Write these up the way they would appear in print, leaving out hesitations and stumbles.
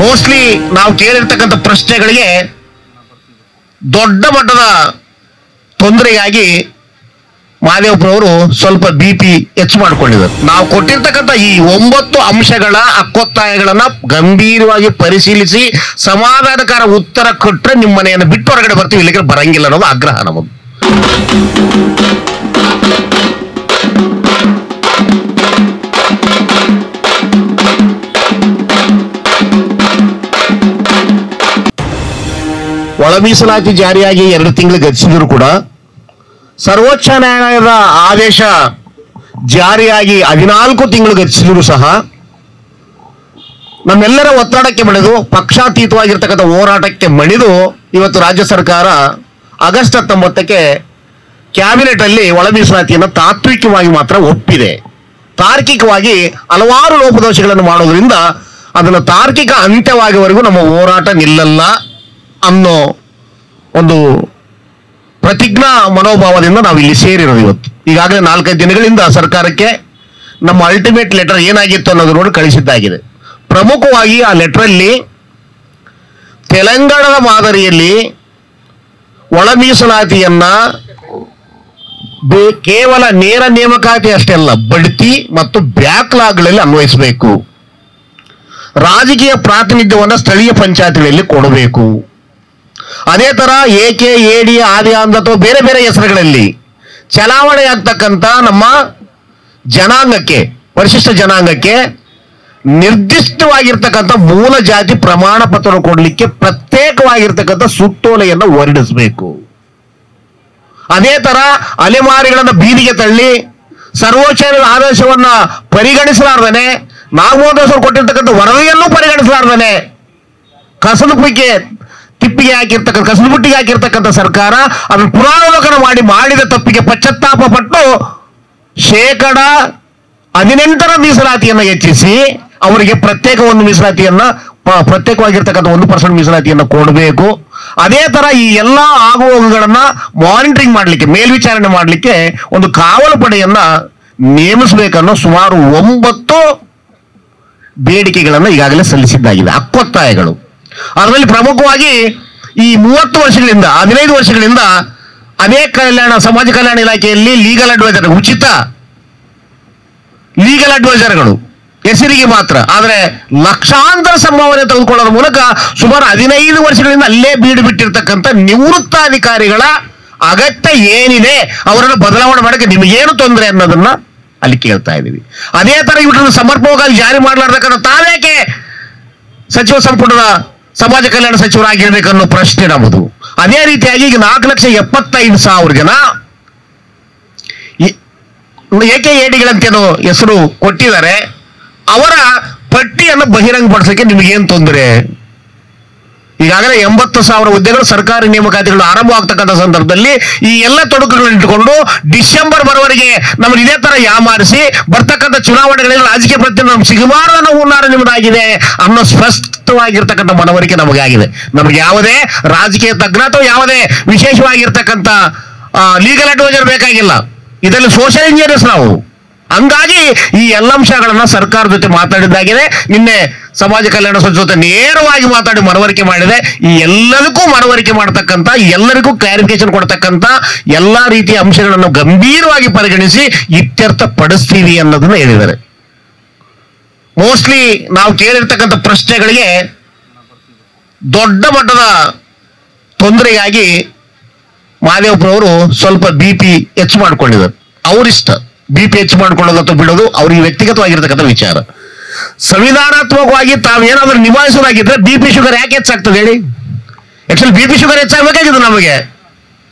Mostly ನಾವು ಕೇಳಿರ್ತಕ್ಕಂಥ ಪ್ರಶ್ನೆಗಳಿಗೆ ದೊಡ್ಡ ಮಟ್ಟದ ತೊಂದರೆಗಾಗಿ ಮಹದೇವಪ್ಪನವರು ಸ್ವಲ್ಪ BP ಹೆಚ್ಚು ಮಾಡಿಕೊಂಡಿದ್ದಾರೆ. ನಾವು ಕೊಟ್ಟಿರ್ತಕ್ಕಂಥ ಈ 9 ಅಂಶಗಳ ಹಕ್ಕೊತ್ತಾಯಗಳನ್ನ ಗಂಭೀರವಾಗಿ ಪರಿಶೀಲಿಸಿ ಸಮಾಧಾನಕಾರ ಉತ್ತರ ಕೊಟ್ಟರೆ ನಿಮ್ಮ ಮನೆಯನ್ನು ಬಿಟ್ಟು ಹೊರಗಡೆ ಬರ್ತೀವಿ, ಇಲ್ಲಿಗೆ ಬರಂಗಿಲ್ಲ ಅನ್ನೋದು ಆಗ್ರಹ ನಮ್ಮದು. ಒಳ ಮೀಸಲಾತಿ ಜಾರಿಯಾಗಿ 2 ತಿಂಗಳು ಗತಿಸಿದ್ರು ಕೂಡ ಸರ್ವೋಚ್ಚ ನ್ಯಾಯಾಲಯದ ಆದೇಶ ಜಾರಿಯಾಗಿ 14 ತಿಂಗಳು ಗತಿಸಿದ್ರು ಸಹ ನಮ್ಮೆಲ್ಲರ ಒತ್ತಡಕ್ಕೆ ಮಣಿದು ಪಕ್ಷಾತೀತವಾಗಿರ್ತಕ್ಕಂಥ ಹೋರಾಟಕ್ಕೆ ಮಣಿದು ಇವತ್ತು ರಾಜ್ಯ ಸರ್ಕಾರ ಆಗಸ್ಟ್ 19ಕ್ಕೆ ಕ್ಯಾಬಿನೆಟ್ ಅಲ್ಲಿ ಒಳ ಮೀಸಲಾತಿಯನ್ನು ತಾತ್ವಿಕವಾಗಿ ಮಾತ್ರ ಒಪ್ಪಿದೆ. ತಾರ್ಕಿಕವಾಗಿ ಹಲವಾರು ಲೋಪದೋಷಗಳನ್ನು ಮಾಡೋದ್ರಿಂದ ಅದನ್ನು ತಾರ್ಕಿಕ ಅಂತ್ಯವಾಗುವವರೆಗೂ ನಮ್ಮ ಹೋರಾಟ ನಿಲ್ಲಲ್ಲ ಅನ್ನೋ ಒಂದು ಪ್ರತಿಜ್ಞಾ ಮನೋಭಾವದಿಂದ ನಾವು ಇಲ್ಲಿ ಸೇರಿರೋದು. ಇವತ್ತು ಈಗಾಗಲೇ 4-5 ದಿನಗಳಿಂದ ಸರ್ಕಾರಕ್ಕೆ ನಮ್ಮ ಅಲ್ಟಿಮೇಟ್ ಲೆಟರ್ ಏನಾಗಿತ್ತು ಅನ್ನೋದು ನೋಡಿ ಕಳಿಸಿದ್ದಾಗಿದೆ. ಪ್ರಮುಖವಾಗಿ ಆ ಲೆಟರಲ್ಲಿ ತೆಲಂಗಾಣದ ಮಾದರಿಯಲ್ಲಿ ಒಳ ಮೀಸಲಾತಿಯನ್ನ ಕೇವಲ ನೇರ ನೇಮಕಾತಿ ಅಷ್ಟೇ ಅಲ್ಲ, ಬಡ್ತಿ ಮತ್ತು ಬ್ಯಾಕ್ಲಾಗ್ಗಳಲ್ಲಿ ಅನ್ವಯಿಸಬೇಕು. ರಾಜಕೀಯ ಪ್ರಾತಿನಿಧ್ಯವನ್ನು ಸ್ಥಳೀಯ ಪಂಚಾಯತ್ಗಳಲ್ಲಿ ಕೊಡಬೇಕು. ಅದೇ ತರ AK AD ಆದಿ ಅಥವಾ ಬೇರೆ ಬೇರೆ ಹೆಸರುಗಳಲ್ಲಿ ಚಲಾವಣೆ ಆಗ್ತಕ್ಕಂಥ ನಮ್ಮ ಜನಾಂಗಕ್ಕೆ, ಪರಿಶಿಷ್ಟ ಜನಾಂಗಕ್ಕೆ ನಿರ್ದಿಷ್ಟವಾಗಿರ್ತಕ್ಕಂಥ ಮೂಲ ಜಾತಿ ಪ್ರಮಾಣ ಪತ್ರ ಕೊಡಲಿಕ್ಕೆ ಪ್ರತ್ಯೇಕವಾಗಿರ್ತಕ್ಕಂಥ ಸುತ್ತೋಲೆಯನ್ನು ಹೊರಡಿಸಬೇಕು. ಅದೇ ತರ ಅಲೆಮಾರಿಗಳನ್ನ ಬೀದಿಗೆ ತಳ್ಳಿ ಸರ್ವೋಚ್ಚ ಆದೇಶವನ್ನ ಪರಿಗಣಿಸಲಾರ್ದನೆ, ನಾಗಮೋಹನ್ ದಾಸ್ ಅವರು ಕೊಟ್ಟಿರ್ತಕ್ಕಂಥ ವರದಿಯನ್ನು ಪರಿಗಣಿಸಲಾರ್ದನೆ ತಿಪ್ಪಿಗೆ ಹಾಕಿರ್ತಕ್ಕಂಥ ಕಸಬುಟ್ಟಿಗೆ ಹಾಕಿರ್ತಕ್ಕಂಥ ಸರ್ಕಾರ ಅದನ್ನು ಪುನರಾವಲೋಕನ ಮಾಡಿದ ತಪ್ಪಿಗೆ ಪಶ್ಚಾತ್ತಾಪ ಪಟ್ಟು 18% ಮೀಸಲಾತಿಯನ್ನು ಹೆಚ್ಚಿಸಿ ಅವರಿಗೆ ಪ್ರತ್ಯೇಕ ಒಂದು ಮೀಸಲಾತಿಯನ್ನ ಪ್ರತ್ಯೇಕವಾಗಿರ್ತಕ್ಕಂಥ 1% ಮೀಸಲಾತಿಯನ್ನು ಕೊಡಬೇಕು. ಅದೇ ತರ ಈ ಎಲ್ಲಾ ಆಗುಹೋಗುಗಳನ್ನ ಮಾನಿಟರಿಂಗ್ ಮಾಡಲಿಕ್ಕೆ, ಮೇಲ್ವಿಚಾರಣೆ ಮಾಡಲಿಕ್ಕೆ ಒಂದು ಕಾವಲು ಪಡೆಯನ್ನ ನೇಮಿಸಬೇಕನ್ನೋ ಸುಮಾರು 9 ಬೇಡಿಕೆಗಳನ್ನು ಈಗಾಗಲೇ ಸಲ್ಲಿಸಿದ್ದಾಗಿದೆ, ಹಕ್ಕೊತ್ತಾಯಗಳು. ಅದರಲ್ಲಿ ಪ್ರಮುಖವಾಗಿ ಈ 30 ವರ್ಷಗಳಿಂದ 15 ವರ್ಷಗಳಿಂದ ಅದೇ ಸಮಾಜ ಕಲ್ಯಾಣ ಇಲಾಖೆಯಲ್ಲಿ ಲೀಗಲ್ ಅಡ್ವೈಸರ್, ಉಚಿತ ಲೀಗಲ್ ಅಡ್ವೈಸರ್ಗಳು ಹೆಸರಿಗೆ ಮಾತ್ರ, ಆದರೆ ಲಕ್ಷಾಂತರ ಸಂಭಾವನೆ ತೆಗೆದುಕೊಳ್ಳೋದ್ರ ಮೂಲಕ ಸುಮಾರು 15 ವರ್ಷಗಳಿಂದ ಅಲ್ಲೇ ಬೀಡು ಬಿಟ್ಟಿರ್ತಕ್ಕಂಥ ನಿವೃತ್ತ ಅಧಿಕಾರಿಗಳ ಅಗತ್ಯ ಏನಿದೆ ಅವರನ್ನು ಬದಲಾವಣೆ ಮಾಡಕ್ಕೆ ನಿಮಗೇನು ತೊಂದರೆ ಅನ್ನೋದನ್ನ ಅಲ್ಲಿ ಕೇಳ್ತಾ ಇದ್ದೀವಿ. ಅದೇ ತರ ಇವ್ರನ್ನ ಸಮರ್ಪಕವಾಗಿ ಜಾರಿ ಮಾಡಲಾರ್ದಕ್ಕಂಥ ತಾವೇಕೆ ಸಚಿವ ಸಂಪುಟದ ಸಮಾಜ ಕಲ್ಯಾಣ ಸಚಿವರಾಗಿರ್ಬೇಕನ್ನೋ ಪ್ರಶ್ನೆ ನಮ್ಮದು. ಅದೇ ರೀತಿಯಾಗಿ ಈಗ 4,75,000 ಜನ AKADಗಳಂತೇನೋ ಹೆಸರು ಕೊಟ್ಟಿದ್ದಾರೆ. ಅವರ ಪಟ್ಟಿಯನ್ನು ಬಹಿರಂಗಪಡಿಸಕ್ಕೆ ನಿಮಗೇನು ತೊಂದರೆ? ಈಗಾಗಲೇ 80,000 ಹುದ್ದೆಗಳು ಸರ್ಕಾರಿ ನೇಮಕಾತಿಗಳು ಆರಂಭವಾಗ್ತಕ್ಕಂಥ ಸಂದರ್ಭದಲ್ಲಿ ಈ ಎಲ್ಲ ತೊಡಕುಗಳನ್ನು ಇಟ್ಟುಕೊಂಡು ಡಿಸೆಂಬರ್ ಬರುವವರೆಗೆ ನಮ್ಮನ್ನು ಇದೇ ತರ ಯಾಮಾರಿಸಿ ಬರ್ತಕ್ಕಂಥ ಚುನಾವಣೆಗಳಲ್ಲಿ ರಾಜಕೀಯ ಪ್ರತಿನಿಧಿ ನಮ್ಗೆ ಸಿಗಬಾರದನ್ನೋ ಹುನ್ನಾರ ನಿಮ್ಮದಾಗಿದೆ ಅನ್ನೋ ಸ್ಪಷ್ಟವಾಗಿರ್ತಕ್ಕಂಥ ಮನವರಿಕೆ ನಮಗಾಗಿದೆ. ನಮಗೆ ಯಾವುದೇ ರಾಜಕೀಯ ತಜ್ಞ ಅಥವಾ ಯಾವುದೇ ವಿಶೇಷವಾಗಿರ್ತಕ್ಕಂಥ ಲೀಗಲ್ ಅಡ್ವೈಸರ್ ಬೇಕಾಗಿಲ್ಲ. ಇದರಲ್ಲಿ ಸೋಷಿಯಲ್ ಇಂಜಿನಿಯರ್ಸ್ ನಾವು. ಹಂಗಾಗಿ ಈ ಎಲ್ಲ ಅಂಶಗಳನ್ನ ಸರ್ಕಾರದ ಜೊತೆ ಮಾತಾಡಿದ್ದಾಗಿದೆ. ನಿನ್ನೆ ಸಮಾಜ ಕಲ್ಯಾಣ ಸಚಿವ ಜೊತೆ ನೇರವಾಗಿ ಮಾತಾಡಿ ಮನವರಿಕೆ ಮಾಡಿದೆ. ಈ ಎಲ್ಲದಕ್ಕೂ ಮನವರಿಕೆ ಮಾಡತಕ್ಕಂಥ, ಎಲ್ಲರಿಗೂ ಕ್ಲಾರಿಫಿಕೇಶನ್ ಕೊಡ್ತಕ್ಕಂಥ ಎಲ್ಲಾ ರೀತಿಯ ಅಂಶಗಳನ್ನು ಗಂಭೀರವಾಗಿ ಪರಿಗಣಿಸಿ ಇತ್ಯರ್ಥ ಪಡಿಸ್ತೀವಿ ಅನ್ನೋದನ್ನ ಹೇಳಿದ್ದಾರೆ. ಮೋಸ್ಟ್ಲಿ ನಾವು ಕೇಳಿರ್ತಕ್ಕಂಥ ಪ್ರಶ್ನೆಗಳಿಗೆ ದೊಡ್ಡ ಮಟ್ಟದ ತೊಂದರೆಗಾಗಿ ಮಹದೇವಪ್ಪನವರು ಸ್ವಲ್ಪ BP ಹೆಚ್ಚು ಮಾಡ್ಕೊಂಡಿದ್ದಾರೆ. ಅವರಿಷ್ಟ BP ಹೆಚ್ಚು ಮಾಡ್ಕೊಳ್ಳೋದು ಅಥವಾ ಬಿಡೋದು ಅವ್ರಿಗೆ ವ್ಯಕ್ತಿಗತವಾಗಿರ್ತಕ್ಕಂಥ ವಿಚಾರ. ಸಂವಿಧಾನಾತ್ಮಕವಾಗಿ ತಾವೇನಾದ್ರೂ ನಿಭಾಯಿಸೋದಾಗಿದ್ರೆ BP ಶುಗರ್ ಯಾಕೆ ಹೆಚ್ಚಾಗ್ತದೆ ಹೇಳಿ? ಆಕ್ಚುಲಿ BP ಶುಗರ್ ಹೆಚ್ಚಾಗಬೇಕಾಗಿದ್ದು ನಮಗೆ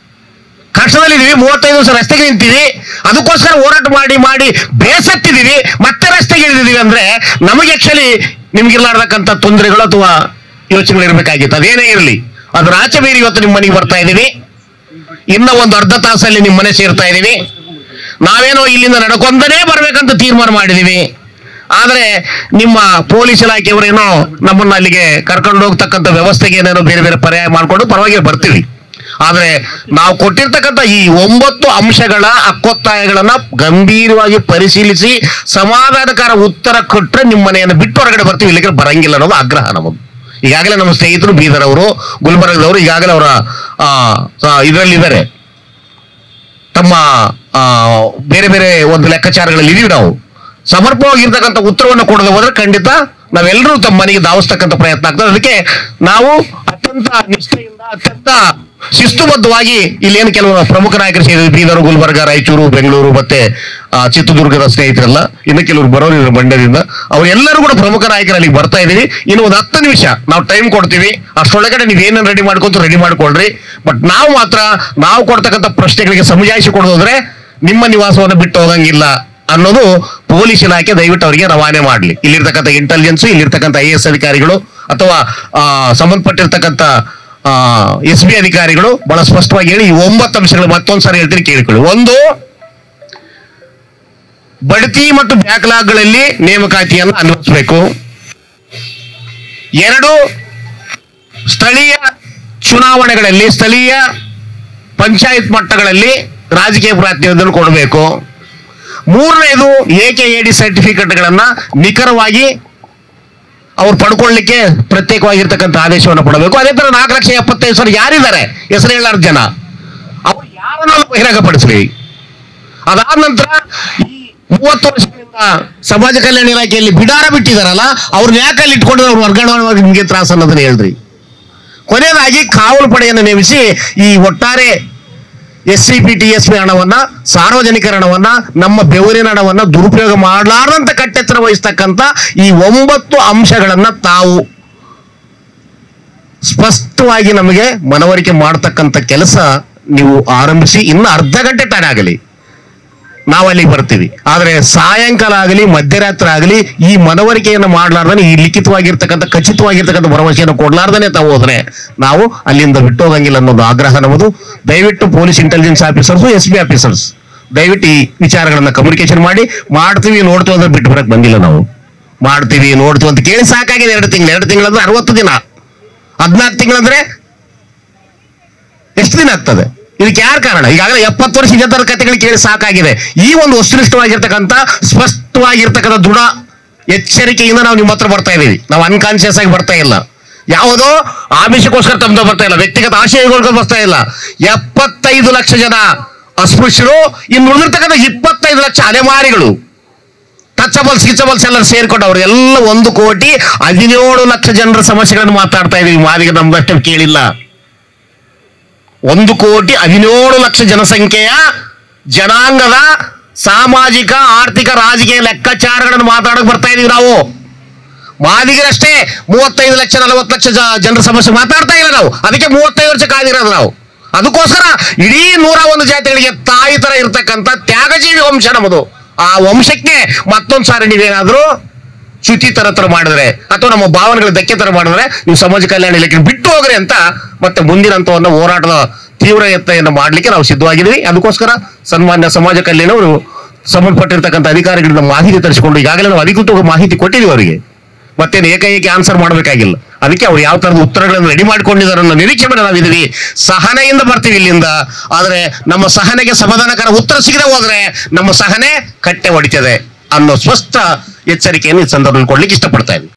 ಕಷ್ಟದಲ್ಲಿದ್ದೀವಿ, 35 ದಿವಸ ರಸ್ತೆಗೆ ನಿಂತೀವಿ, ಅದಕ್ಕೋಸ್ಕರ ಹೋರಾಟ ಮಾಡಿ ಬೇಸತ್ತಿದ್ದೀವಿ, ಮತ್ತೆ ರಸ್ತೆಗೆ ಇಳಿದಿದ್ದೀವಿ ಅಂದ್ರೆ ನಮಗೆ ಆಕ್ಚುಲಿ ನಿಮ್ಗಿರ್ಲಾರ್ದಕ್ಕಂಥ ತೊಂದರೆಗಳು ಅಥವಾ ಯೋಚನೆಗಳು ಇರಬೇಕಾಗಿತ್ತು. ಅದೇನೇ ಇರಲಿ, ಅದ್ರ ಆಚೆ ಬೇರೆ ಇವತ್ತು ನಿಮ್ಮ ಮನೆಗೆ ಬರ್ತಾ ಇದ್ದೀವಿ. ಇನ್ನ ಒಂದು ಅರ್ಧ ತಾಸಲ್ಲಿ ನಿಮ್ಮ ಮನೆ ಸೇರ್ತಾ ಇದ್ದೀವಿ. ನಾವೇನೋ ಇಲ್ಲಿಂದ ನಡ್ಕೊಂಡೇ ಬರ್ಬೇಕಂತ ತೀರ್ಮಾನ ಮಾಡಿದೀವಿ. ಆದ್ರೆ ನಿಮ್ಮ ಪೊಲೀಸ್ ಇಲಾಖೆಯವರೇನೋ ನಮ್ಮನ್ನ ಅಲ್ಲಿಗೆ ಕರ್ಕೊಂಡು ಹೋಗ್ತಕ್ಕಂಥ ವ್ಯವಸ್ಥೆಗೆ ಏನೇನೋ ಬೇರೆ ಬೇರೆ ಪರ್ಯಾಯ ಮಾಡ್ಕೊಂಡು ಪರವಾಗಿ ಬರ್ತೀವಿ. ಆದ್ರೆ ನಾವು ಕೊಟ್ಟಿರ್ತಕ್ಕಂಥ ಈ 9 ಅಂಶಗಳ ಹಕ್ಕೊತ್ತಾಯಗಳನ್ನ ಗಂಭೀರವಾಗಿ ಪರಿಶೀಲಿಸಿ ಸಮಾಧಾನಕಾರ ಉತ್ತರ ಕೊಟ್ಟರೆ ನಿಮ್ಮ ಮನೆಯನ್ನು ಬಿಟ್ಟು ಹೊರಗಡೆ ಬರ್ತೀವಿ, ಇಲ್ಲಿಗೆ ಬರಂಗಿಲ್ಲ ಅನ್ನೋದು ಆಗ್ರಹ ನಮ್ಮದು. ಈಗಾಗಲೇ ನಮ್ಮ ಸ್ನೇಹಿತರು ಬೀದರ್ ಅವರು, ಗುಲ್ಬರ್ಗದವರು ಈಗಾಗಲೇ ಅವರ ಇದರಲ್ಲಿದ್ದಾರೆ, ತಮ್ಮ ಬೇರೆ ಬೇರೆ ಒಂದು ಲೆಕ್ಕಾಚಾರಗಳಲ್ಲಿ ಇದೀವಿ. ನಾವು ಸಮರ್ಪಕವಾಗಿರ್ತಕ್ಕಂಥ ಉತ್ತರವನ್ನು ಕೊಡದೆ ಹೋದ್ರೆ ಖಂಡಿತ ನಾವೆಲ್ಲರೂ ತಮ್ಮ ಮನೆಗೆ ಧಾವಿಸ್ತಕ್ಕಂಥ ಪ್ರಯತ್ನ ಆಗ್ತದೆ. ಅದಕ್ಕೆ ನಾವು ಅತ್ಯಂತ ನಿಷ್ಠೆಯಿಂದ ಅತ್ಯಂತ ಶಿಸ್ತುಬದ್ಧವಾಗಿ ಇಲ್ಲೇನು ಕೆಲವು ಪ್ರಮುಖ ನಾಯಕರು ಸೇರಿದ್ರು, ಬೀದರ್, ಗುಲ್ಬರ್ಗ, ರಾಯಚೂರು, ಬೆಂಗಳೂರು ಮತ್ತೆ ಚಿತ್ರದುರ್ಗದ ಸ್ನೇಹಿತರೆಲ್ಲ, ಇನ್ನು ಕೆಲವರು ಬರೋರು ಮಂಡ್ಯದಿಂದ, ಅವರೆಲ್ಲರೂ ಕೂಡ ಪ್ರಮುಖ ನಾಯಕರಲ್ಲಿ ಬರ್ತಾ ಇದೀವಿ. ಇನ್ನು ಒಂದು 10 ನಿಮಿಷ ನಾವು ಟೈಮ್ ಕೊಡ್ತೀವಿ, ಅಷ್ಟರೊಳಗಡೆ ನೀವು ಏನೇನು ರೆಡಿ ಮಾಡ್ಕೊಂತ ರೆಡಿ ಮಾಡ್ಕೊಳ್ರಿ. ಬಟ್ ನಾವು ಮಾತ್ರ ನಾವು ಕೊಡ್ತಕ್ಕಂಥ ಪ್ರಶ್ನೆಗಳಿಗೆ ಸಮಜಾಯಿಸಿ ಕೊಡೋದ್ರೆ ನಿಮ್ಮ ನಿವಾಸವನ್ನು ಬಿಟ್ಟು ಹೋಗಂಗಿಲ್ಲ ಅನ್ನೋದು ಪೊಲೀಸ್ ಇಲಾಖೆ ದಯವಿಟ್ಟು ಅವರಿಗೆ ರವಾನೆ ಮಾಡಲಿ. ಇಲ್ಲಿರ್ತಕ್ಕಂಥ ಇಂಟೆಲಿಜೆನ್ಸ್, ಇಲ್ಲಿರ್ತಕ್ಕಂಥ IAS ಅಧಿಕಾರಿಗಳು ಅಥವಾ ಸಂಬಂಧಪಟ್ಟಿರ್ತಕ್ಕಂಥ SB ಅಧಿಕಾರಿಗಳು ಬಹಳ ಸ್ಪಷ್ಟವಾಗಿ ಹೇಳಿ ಈ 9 ಅಂಶಗಳು ಮತ್ತೊಂದ್ಸರಿ ಹೇಳ್ತೀನಿ, ಕೇಳಿಕೊಳ್ಳಿ. 1, ಬಡ್ತಿ ಮತ್ತು ಬ್ಯಾಕ್ಲಾಗ್ಗಳಲ್ಲಿ ನೇಮಕಾತಿಯನ್ನು ಅನ್ವಯಿಸಬೇಕು. 2, ಸ್ಥಳೀಯ ಚುನಾವಣೆಗಳಲ್ಲಿ ಸ್ಥಳೀಯ ಪಂಚಾಯತ್ ಮಟ್ಟಗಳಲ್ಲಿ ರಾಜಕೀಯ ಪ್ರಾತಿನಿಧ್ಯವನ್ನು ಕೊಡಬೇಕು. 3ನೇದು AKAD ಸರ್ಟಿಫಿಕೇಟ್ಗಳನ್ನ ನಿಖರವಾಗಿ ಅವ್ರು ಪಡ್ಕೊಳ್ಳಿಕ್ಕೆ ಪ್ರತ್ಯೇಕವಾಗಿರ್ತಕ್ಕಂಥ ಆದೇಶವನ್ನು ಕೊಡಬೇಕು. ಅದೇ ತರ 4,75,000 ಯಾರಿದ್ದಾರೆ ಹೆಸರು ಹೇಳಾರ ಜನ, ಅವ್ರು ಯಾರನ್ನ ಬಹಿರಂಗಪಡಿಸ್ರಿ. ಅದಾದ ನಂತರ ಈ 30 ವರ್ಷಗಳಿಂದ ಸಮಾಜ ಕಲ್ಯಾಣ ಇಲಾಖೆಯಲ್ಲಿ ಬಿಡಾರ ಬಿಟ್ಟಿದಾರಲ್ಲ, ಅವ್ರನ್ನ ಯಾಕಲ್ಲಿ ಇಟ್ಕೊಂಡು ಅವ್ರು ವರ್ಗಾವಣೆ ನಿಮಗೆ ತ್ರಾಸ ಅನ್ನೋದನ್ನ ಹೇಳ್ರಿ. ಕೊನೆಯದಾಗಿ ಕಾವಲು ಪಡೆಯನ್ನು ನೇಮಿಸಿ ಈ ಒಟ್ಟಾರೆ SCP TSP ಹಣವನ್ನ, ಸಾರ್ವಜನಿಕರ ಹಣವನ್ನ, ನಮ್ಮ ಬೆವರಿನ ಹಣವನ್ನ ದುರುಪಯೋಗ ಮಾಡಲಾರದಂತ ಕಟ್ಟೆಚ್ಚರ ವಹಿಸ್ತಕ್ಕಂಥ ಈ 9 ಅಂಶಗಳನ್ನ ತಾವು ಸ್ಪಷ್ಟವಾಗಿ ನಮಗೆ ಮನವರಿಕೆ ಮಾಡತಕ್ಕಂಥ ಕೆಲಸ ನೀವು ಆರಂಭಿಸಿ. ಇನ್ನು ಅರ್ಧ ಗಂಟೆ ಟೈಮ್ ಆಗಲಿ ನಾವು ಅಲ್ಲಿಗೆ ಬರ್ತೀವಿ. ಆದ್ರೆ ಸಾಯಂಕಾಲ ಆಗಲಿ ಮಧ್ಯರಾತ್ರಿ ಆಗಲಿ ಈ ಮನವರಿಕೆಯನ್ನು ಮಾಡಲಾರ್ದನೆ, ಈ ಲಿಖಿತವಾಗಿರ್ತಕ್ಕಂಥ ಖಚಿತವಾಗಿರ್ತಕ್ಕಂಥ ಭರವಸೆಯನ್ನು ಕೊಡ್ಲಾರ್ದನೆ ತಾವು ಹೋದ್ರೆ ನಾವು ಅಲ್ಲಿಂದ ಬಿಟ್ಟು ಹೋಗಂಗಿಲ್ಲ ಅನ್ನೋದು ಆಗ್ರಹ ನಮ್ಮದು. ದಯವಿಟ್ಟು police intelligence officers, SB officers ದಯವಿಟ್ಟು ಈ ವಿಚಾರಗಳನ್ನ ಕಮ್ಯುನಿಕೇಶನ್ ಮಾಡ್ತೀವಿ ನೋಡ್ತೀವಿ ಅಂದ್ರೆ ಬಿಟ್ಟು ಬರಕ್ ಬಂದಿಲ್ಲ. ನಾವು ಮಾಡ್ತೀವಿ ನೋಡ್ತೀವಿ ಅಂತ ಕೇಳಿ ಸಾಕಾಗಿದೆ. 2 ತಿಂಗಳು, 2 ತಿಂಗಳಂದ್ರೆ 60 ದಿನ, 14 ತಿಂಗಳಂದ್ರೆ ಎಷ್ಟು ದಿನ ಆಗ್ತದೆ? ಇದಕ್ಕೆ ಯಾರು ಕಾರಣ? ಈಗಾಗಲೇ 70 ವರ್ಷ ಇದೇ ತರ ಕಥೆಗಳು ಕೇಳಿ ಸಾಕಾಗಿದೆ. ಈ ಒಂದು ವಸ್ತುನಿಷ್ಠವಾಗಿರ್ತಕ್ಕಂಥ ಸ್ಪಷ್ಟವಾಗಿರ್ತಕ್ಕಂಥ ದೃಢ ಎಚ್ಚರಿಕೆಯಿಂದ ನಾವು ನಿಮ್ಮ ಹತ್ರ ಬರ್ತಾ ಇದೀವಿ. ನಾವು ಅನ್ಕಾನ್ಶಿಯಸ್ ಆಗಿ ಬರ್ತಾ ಇಲ್ಲ, ಯಾವುದೋ ಆಮಿಷಕ್ಕೋಸ್ಕರ ತಮ್ಮದ ಬರ್ತಾ ಇಲ್ಲ, ವ್ಯಕ್ತಿಗತ ಆಶಯಗೋಸ್ಕರ ಬರ್ತಾ ಇಲ್ಲ. 75 ಲಕ್ಷ ಜನ ಅಸ್ಪೃಶ್ಯರು, ಇನ್ನು ಉಳಿದಿರ್ತಕ್ಕಂಥ 25 ಲಕ್ಷ ಅಲೆಮಾರಿಗಳು, ಟಚಬಲ್ಸ್ ಗಿಚಬಲ್ಸ್ ಎಲ್ಲ ಸೇರ್ಕೊಂಡು ಅವರೆಲ್ಲ 1,17 ಲಕ್ಷ ಜನರ ಸಮಸ್ಯೆಗಳನ್ನು ಮಾತಾಡ್ತಾ ಇದೀವಿ. ಮಾದಿಗೆ ನಮ್ದಷ್ಟೇ ಕೇಳಿಲ್ಲ. 1,17 ಲಕ್ಷ ಜನಸಂಖ್ಯೆಯ ಜನಾಂಗದ ಸಾಮಾಜಿಕ, ಆರ್ಥಿಕ, ರಾಜಕೀಯ ಲೆಕ್ಕಾಚಾರಗಳನ್ನು ಮಾತಾಡಕ್ ಬರ್ತಾ ಇದೀವಿ ನಾವು. ಮಾದಿಗರಷ್ಟೇ 35 ಲಕ್ಷ 40 ಲಕ್ಷ ಜನರ ಸಮಸ್ಯೆ ಮಾತಾಡ್ತಾ ಇಲ್ಲ ನಾವು. ಅದಕ್ಕೆ 35 ವರ್ಷ ಕಾದಿರೋದು ನಾವು. ಅದಕ್ಕೋಸ್ಕರ ಇಡೀ 101 ಜಾತಿಗಳಿಗೆ ತಾಯಿ ತರ ಇರ್ತಕ್ಕಂಥ ತ್ಯಾಗಜೀವಿ ವಂಶ ನಮ್ಮದು. ಆ ವಂಶಕ್ಕೆ ಮತ್ತೊಂದು ಸಾರಿ ನೀವೇನಾದ್ರೂ ಚ್ಯುತಿ ತರ ಮಾಡಿದ್ರೆ ಅಥವಾ ನಮ್ಮ ಭಾವನೆಗಳ ಧಕ್ಕೆ ತರ ಮಾಡಿದ್ರೆ ನೀವು ಸಮಾಜ ಕಲ್ಯಾಣ ಇಲಾಖೆ ಬಿಟ್ಟು ಹೋಗ್ರಿ ಅಂತ ಮತ್ತೆ ಮುಂದಿನ ಹಂತವನ್ನು ಹೋರಾಟದ ತೀವ್ರತೆಯನ್ನು ಮಾಡ್ಲಿಕ್ಕೆ ನಾವು ಸಿದ್ಧವಾಗಿದ್ದೀವಿ. ಅದಕ್ಕೋಸ್ಕರ ಸನ್ಮಾನ್ಯ ಸಮಾಜ ಕಲ್ಯಾಣವರು ಸಂಬಂಧಪಟ್ಟಿರ್ತಕ್ಕಂಥ ಅಧಿಕಾರಿಗಳಿಂದ ಮಾಹಿತಿ ತರಿಸಿಕೊಂಡು ಈಗಾಗಲೇ ನಾವು ಅಧಿಕೃತ ಮಾಹಿತಿ ಕೊಟ್ಟಿದ್ದೀವಿ ಅವರಿಗೆ. ಮತ್ತೇನು ಏಕಾಏಕಿ ಆನ್ಸರ್ ಮಾಡಬೇಕಾಗಿಲ್ಲ. ಅದಕ್ಕೆ ಅವ್ರು ಯಾವ ತರದ ಉತ್ತರಗಳನ್ನು ರೆಡಿ ಮಾಡ್ಕೊಂಡಿದ್ದಾರೆ ಅನ್ನೋ ನಿರೀಕ್ಷೆ ಮೇಲೆ ನಾವಿದ್ದೀವಿ. ಸಹನೆಯಿಂದ ಬರ್ತೀವಿ ಇಲ್ಲಿಂದ. ಆದ್ರೆ ನಮ್ಮ ಸಹನೆಗೆ ಸಮಾಧಾನಕರ ಉತ್ತರ ಸಿಗದೆ ಹೋದ್ರೆ ನಮ್ಮ ಸಹನೆ ಕಟ್ಟೆ ಹೊಡಿತದೆ ಅನ್ನೋ ಸ್ಪಷ್ಟ ಎಚ್ಚರಿಕೆಯನ್ನು ಈ ಸಂದರ್ಭದಲ್ಲಿ ಕೊಡ್ಲಿಕ್ಕೆ ಇಷ್ಟಪಡ್ತಾ ಇದ್ದೀನಿ.